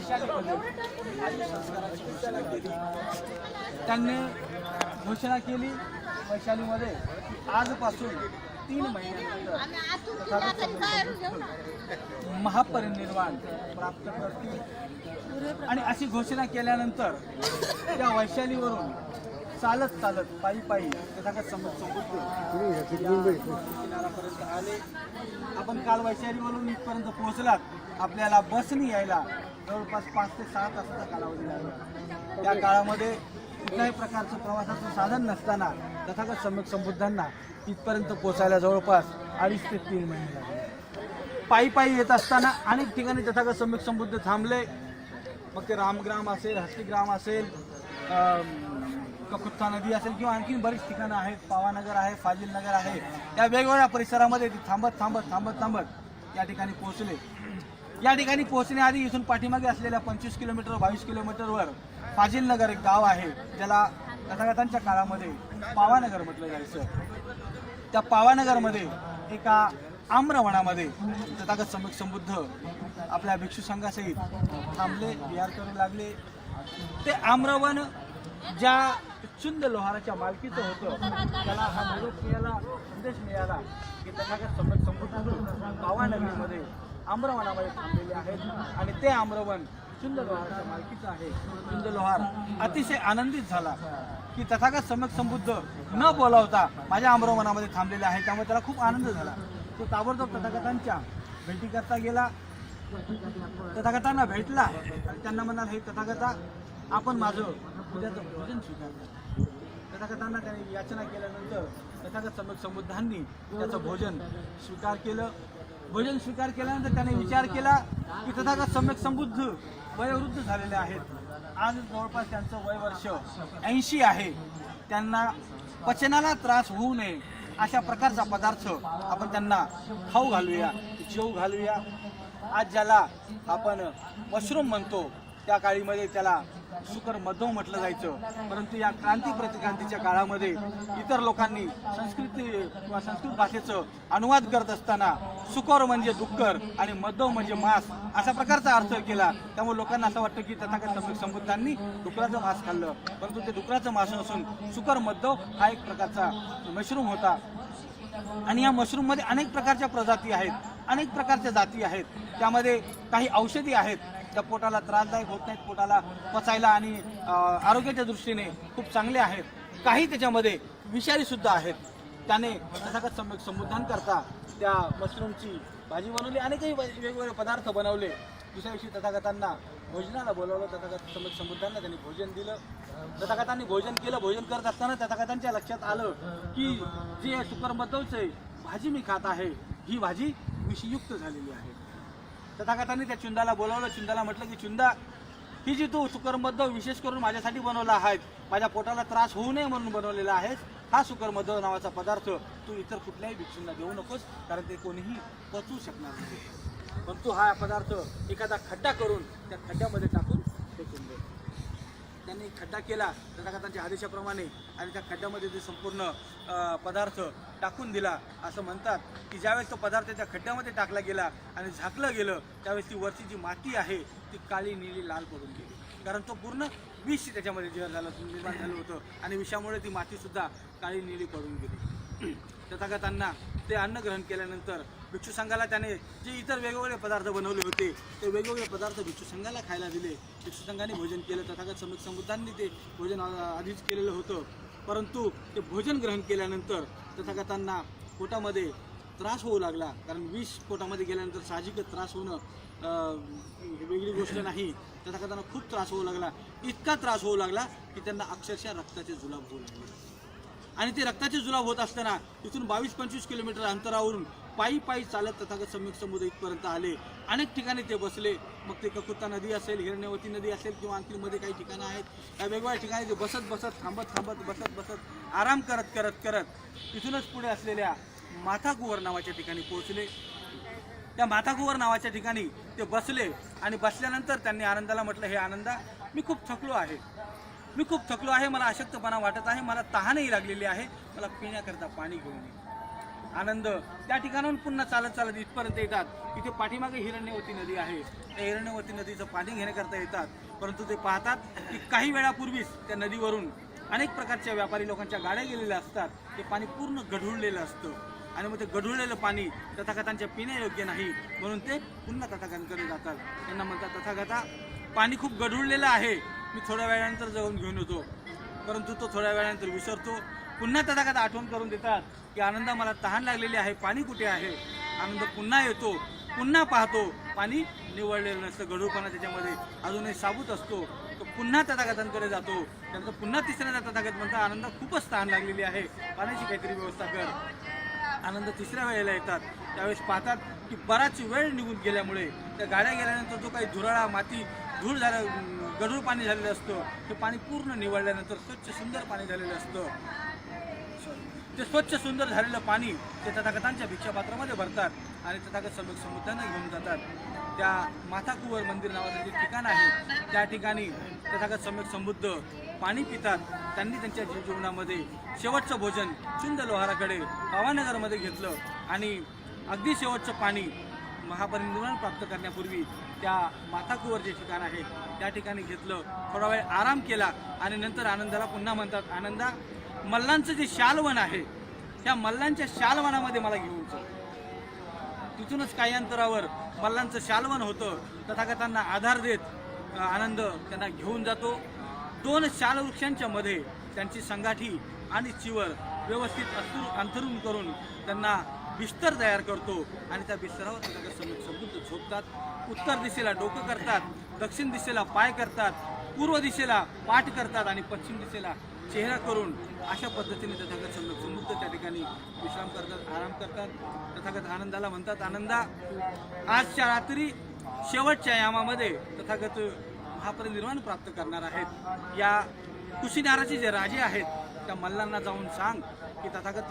वैशालीमध्ये संस्काराची घोषणा केली। त्यांनी घोषणा केली वैशालीमध्ये आजपासून 3 महिन्यानंतर महापरिनिर्वाण प्राप्त करतील। आणि अशी घोषणा केल्यानंतर त्या वैशालीवरून चालत चालत पायी पायी तथागत किनारापर्यंत आले। आपण काल वैशालीवरून इथपर्यंत पोहोचलात। आपल्याला बसनी यायला जवळपास 5 ते 6 तासाचा कालावधी लागला। त्या काळामध्ये कुठल्याही प्रकारचं प्रवासाचं साधन नसताना तथागत सम्यक संबुद्धांना इथपर्यंत पोहोचायला जवळपास 2.5 ते 3 महिने लागले। पायी पायी येत असताना अनेक ठिकाणी तथागत सम्यक संबुद्ध थांबले। मग ते रामग्राम असेल, हस्तिग्राम असेल, कपुत्ता नदी असेल किंवा आणखी बरीच ठिकाणं आहेत, पावानगर आहे, फाजिलनगर आहे। या वेगवेगळ्या परिसरामध्ये ते थांबत या ठिकाणी पोहोचले। या ठिकाणी पोहोचण्याआधी इथून पाठीमागे असलेल्या 25 किलोमीटर 22 किलोमीटरवर फाजिलनगर एक गाव आहे, ज्याला तथागतांच्या काळामध्ये पावानगर म्हटलं जायचं। त्या पावानगरमध्ये एका आम्रवनामध्ये तथागत सम्यक संबुद्ध आपल्या भिक्षू संघासहित थांबले, विहार करू लागले। ते आम्रवन ज्या चुंद लोहाराच्या मालकीचं होतं, त्याला हा निरोप मिळाला, संदेश मिळाला की तथागत सम्यक संबुद्ध पावानगरीमध्ये आम्रवनामध्ये थांबलेले आहेत आणि ते आम्रवन चुंद लोहाराच्या मालकीचं आहे। चुंद लोहार अतिशय आनंदित झाला की तथागत सम्यक संबुद्ध न बोलावता माझ्या आम्रवनामध्ये थांबलेले आहे, त्यामुळे त्याला खूप आनंद झाला। तो ताबडतोब तथागतांच्या भेटीकरता गेला, तथागतांना भेटला आणि त्यांना म्हणाला, हे तथागता, आपण माझं उद्याचं भोजन स्वीकारलं। तथागतांना त्याने याचना केल्यानंतर तथागत सम्यक संबुद्धांनी त्याचं भोजन स्वीकार केलं। भोजन स्वीकार केल्यानंतर त्याने विचार केला की तथागत सम्यक संबुद्ध वयोवृद्ध झालेले आहेत। आज जवळपास त्यांचं वय वर्ष 80 आहे। त्यांना पचनाला त्रास होऊ नये अशा प्रकारचा पदार्थ आपण त्यांना खाऊ घालूया, जेवू घालूया। आज ज्याला आपण मशरूम म्हणतो, त्या काळीमध्ये त्याला सुकर मधव म्हटलं जायचं, परंतु या क्रांती प्रतिक्रांतीच्या काळामध्ये इतर लोकांनी संस्कृत भाषेचं अनुवाद करत असताना सुकर म्हणजे डुक्कर आणि मधव म्हणजे मांस अशा प्रकारचा अर्थ केला। त्यामुळे लोकांना असं वाटतं की तथागत सम्यक संबुद्धांनी डुकराचं मांस खाल्लं, परंतु ते डुकराचं मांस नसून सुकर मधव हा एक प्रकारचा मशरूम होता। आणि या मशरूममध्ये अनेक प्रकारच्या प्रजाती आहेत, अनेक प्रकारच्या जाती आहेत। त्यामध्ये काही औषधी आहेत, त्या पोटाला त्रासदायक होत नाहीत, पोटाला पचायला आणि आरोग्याच्या दृष्टीने खूप चांगले आहेत। काही त्याच्यामध्ये विषारी सुद्धा आहेत। त्याने तथागत सम्यक संबुद्धांकरता त्या मशरूमची भाजी बनवली, अनेकही वेगवेगळे पदार्थ बनवले। दुसऱ्या दिवशी तथागतांना भोजनाला बोलावलं, तथागत सम्यक संबुद्धांना त्यांनी भोजन दिलं। तथागतांनी भोजन केलं। भोजन करत असताना तथागतांच्या लक्षात आलं की जी सुकर मधवची भाजी मी खात आहे, ही भाजी विषयुक्त झालेली आहे। तथागतांनी त्या चुंदाला बोलावलं। चुंदाला म्हटलं की चुंदा, ही जी तू सुकर मधव विशेष करून माझ्यासाठी बनवला आहेस, माझ्या पोटाला त्रास होऊ नये म्हणून बनवलेला आहेस, हा सुकर मधव नावाचा पदार्थ तू इतर कुठल्याही भिक्षूंना देऊ नकोस, कारण ते कोणीही पचवू शकणार नाही। पण तू हा पदार्थ एखादा खड्डा करून त्या खड्ड्यामध्ये टाकून फेकून दे। त्यांनी खड्डा केला तथागतांच्या आदेशाप्रमाणे आणि त्या खड्ड्यामध्ये ते संपूर्ण पदार्थ टाकून दिला। असं म्हणतात की ज्यावेळेस तो पदार्थ त्या खड्ड्यामध्ये टाकला गेला आणि झाकलं गेलं, त्यावेळेस ती वरची जी माती आहे ती काळी निळी लाल पडून गेली, कारण तो पूर्ण विष त्याच्यामध्ये निर्माण झालं होतं आणि विषामुळे ती मातीसुद्धा काळी निळी पडून गेली। तथागतांना ते अन्न ग्रहण केल्यानंतर भिक्षू संघाला त्याने जे इतर वेगवेगळे पदार्थ बनवले होते ते वेगवेगळे पदार्थ भिक्षू संघाला खायला दिले। भिक्षू संघाने भोजन केलं। तथागत सम्यक संबुद्धांनी ते भोजन आधीच केलेलं होतं, परंतु ते भोजन ग्रहण केल्यानंतर तथागतांना पोटामध्ये त्रास होऊ लागला, कारण विष पोटामध्ये गेल्यानंतर साहजिकच त्रास होणं वेगळी गोष्ट नाही। तथागतांना खूप त्रास होऊ लागला, इतका त्रास होऊ लागला की त्यांना अक्षरशः रक्ताचे जुलाब होऊ लागले। आणि ते रक्ताचे जुलाब होत असताना इथून 22-25 किलोमीटर अंतरावरून पायी पायी चालत तथागत सम्यक संबुद्ध इथपर्यंत आले। अनेक ठिकाणी ते बसले, मग ते कपुत्ता नदी असेल, हिरण्यवती नदी असेल किंवा आणखी मध्ये काही ठिकाणं आहेत, त्या वेगवेगळ्या ठिकाणी ते बसत थांबत आराम करत तिथूनच पुढे असलेल्या माथाकुवर नावाच्या ठिकाणी पोहोचले। त्या माथाकुवर नावाच्या ठिकाणी ते बसले आणि बसल्यानंतर त्यांनी आनंदाला म्हटलं, हे आनंदा, मी खूप थकलो आहे, मला अशक्तपणा वाटत आहे, मला तहानही लागलेली आहे, मला पिण्याकरता पाणी घेऊन ये। आनंद त्या ठिकाणाहून पुन्हा चालत चालत इथपर्यंत येतात. इथे पाठीमागे हिरण्यवती नदी आहे. त्या हिरण्यवती नदीचं पाणी घेण्याकरता येतात. परंतु ते पाहतात की काही वेळापूर्वीच त्या नदीवरून अनेक प्रकारच्या व्यापारी लोकांच्या गाड्या गेलेल्या असतात. ते पाणी पूर्ण गढूळलेलं असतं आणि मग ते गढूळलेलं पाणी तथागतांच्या पिण्यायोग्य नाही, म्हणून ते पुन्हा तथागतांकडे जातात. त्यांना म्हणतात, तथागता पाणी खूप गढूळलेलं आहे, मी थोड्या वेळानंतर जाऊन घेऊन येतो. परंतु तो थोड्या वेळानंतर विसरतो. पुन्हा तथागत आठवण करून देतात की आनंदा मला तहान लागलेली आहे, पाणी कुठे आहे. आनंद पुन्हा येतो, पुन्हा पाहतो पाणी निवळलेलं नसतं, गढूळपणा त्याच्यामध्ये अजूनही साबूत असतो. तो पुन्हा तथागतांकडे जातो. त्यानंतर पुन्हा तिसऱ्यांदा तथागत म्हणतात, आनंदा खूपच तहान लागलेली आहे, पाण्याची काहीतरी व्यवस्था कर. आनंद तिसऱ्या वेळेला येतात. त्यावेळेस पाहतात की बराच वेळ निघून गेल्यामुळे त्या गाड्या गेल्यानंतर जो काही धुराळा माती धूळ झालं गढूळ पाणी झालेलं असतं, ते पाणी पूर्ण निवळल्यानंतर स्वच्छ सुंदर पाणी झालेलं असतं. ते स्वच्छ सुंदर झालेलं पाणी ते तथागतांच्या भिक्षापात्रामध्ये भरतात आणि तथागत सम्यक समुद्राने घेऊन जातात. त्या माथाकुवर मंदिर नावाचं जे ठिकाण आहे त्या ठिकाणी तथागत सम्यक समृद्ध पाणी पितात. त्यांनी त्यांच्या जीवनामध्ये शेवटचं भोजन चुंद लोहाराकडे पावानगरमध्ये घेतलं आणि अगदी शेवटचं पाणी महापरिनिर्वाण प्राप्त करण्यापूर्वी त्या माथाकुवर जे ठिकाण आहे त्या ठिकाणी घेतलं. थोडा वेळ आराम केला आणि नंतर आनंदाला पुन्हा म्हणतात, आनंदा मल्लांचं जे शालवन आहे त्या मल्लांच्या शालवनामध्ये मला घेऊन चल. तिथूनच काही अंतरावर मल्लांचं शालवन होतं. तथागतांना आधार देत आनंद त्यांना घेऊन जातो. 2 शालवृक्षांच्या मध्ये त्यांची संगाठी आणि चिवर व्यवस्थित अंथरून करून त्यांना बिस्तर तयार करतो आणि त्या बिस्तरावर तथागत सम्यक समृद्ध झोपतात. उत्तर दिशेला डोकं करतात, दक्षिण दिशेला पाय करतात, पूर्व दिशेला पाठ करतात आणि पश्चिम दिशेला चेहरा करून अशा पद्धतीने तथागत सम्यक समृद्ध त्या ठिकाणी विश्राम करतात, आराम करतात. तथागत आनंदाला म्हणतात, आनंदा आजच्या रात्री शेवटच्या यामामध्ये तथागत महापरिनिर्वाण प्राप्त करणार आहेत. या कुशीनाराचे जे राजे आहेत त्या मल्लांना जाऊन सांग की तथागत